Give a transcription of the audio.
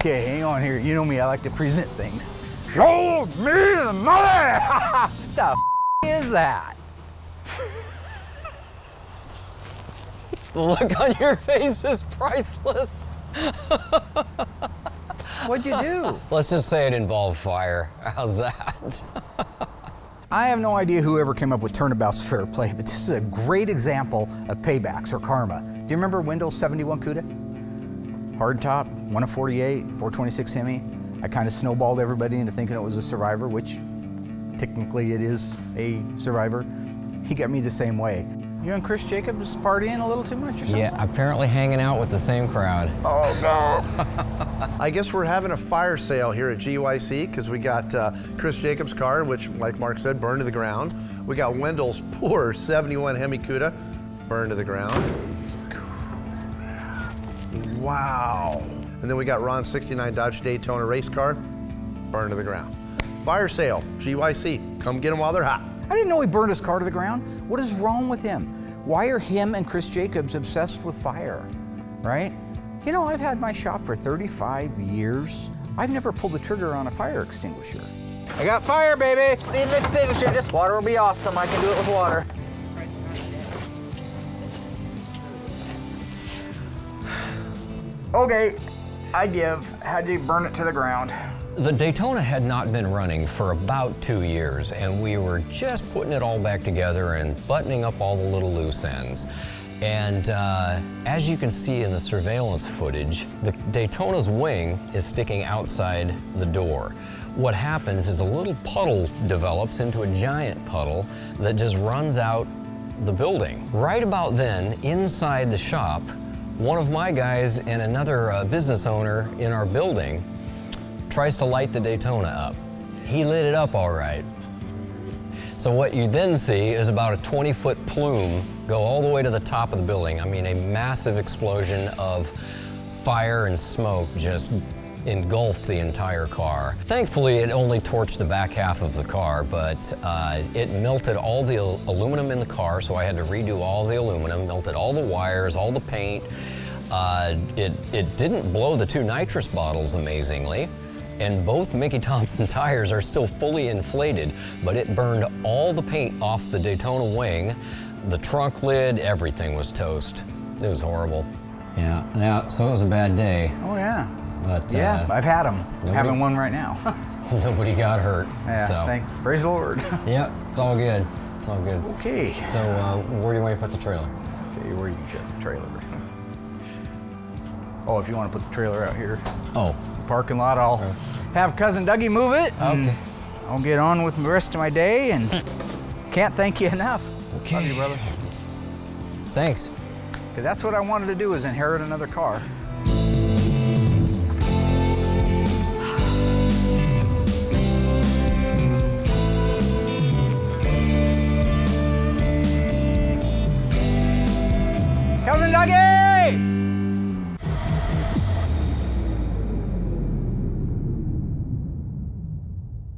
Okay, hang on here. You know me, I like to present things. Show me the money! What the is that? The look on your face is priceless. What'd you do? Let's just say it involved fire. How's that? I have no idea who ever came up with turnabout's fair play, but this is a great example of paybacks or karma. Do you remember Wendell's 71 CUDA? Hard top, 1 of 48, 426 Hemi. I kind of snowballed everybody into thinking it was a survivor, which technically it is a survivor. He got me the same way. You and Chris Jacobs partying a little too much or something? Yeah, apparently hanging out with the same crowd. Oh no. I guess we're having a fire sale here at GYC because we got Chris Jacobs' car, which, like Mark said, burned to the ground. We got Wendell's poor 71 Hemi CUDA, burned to the ground. Wow. And then we got Ron's 69 Dodge Daytona race car, burned to the ground. Fire sale, GYC. Come get them while they're hot. I didn't know he burned his car to the ground. What is wrong with him? Why are him and Chris Jacobs obsessed with fire, right? You know, I've had my shop for 35 years. I've never pulled the trigger on a fire extinguisher. I got fire, baby. Need an extinguisher. Just water will be awesome. I can do it with water. Okay, I give. How'd you burn it to the ground? The Daytona had not been running for about 2 years, and we were just putting it all back together and buttoning up all the little loose ends. And as you can see in the surveillance footage, the Daytona's wing is sticking outside the door. What happens is a little puddle develops into a giant puddle that just runs out the building. Right about then, inside the shop, one of my guys and another business owner in our building tries to light the Daytona up. He lit it up all right. So what you then see is about a 20-foot plume go all the way to the top of the building. I mean, a massive explosion of fire and smoke just engulfed the entire car. Thankfully, it only torched the back half of the car, but it melted all the aluminum in the car, so I had to redo all the aluminum, melted all the wires, all the paint. It didn't blow the 2 nitrous bottles, amazingly. And both Mickey Thompson tires are still fully inflated, but it burned all the paint off the Daytona wing. The trunk lid, everything was toast. It was horrible. Yeah, so it was a bad day. Oh yeah. But yeah, I've had them. Having one right now. Nobody got hurt. Yeah, so. Praise the Lord. Yep, it's all good. It's all good. Okay. So where do you want to put the trailer? I'll tell you where you can shut the trailer. Oh, if you want to put the trailer out here. Oh. Parking lot, I'll have cousin Dougie move it. Okay. I'll get on with the rest of my day and can't thank you enough. Okay. Love you, brother. Thanks. Because that's what I wanted to do, is inherit another car. Cousin Dougie!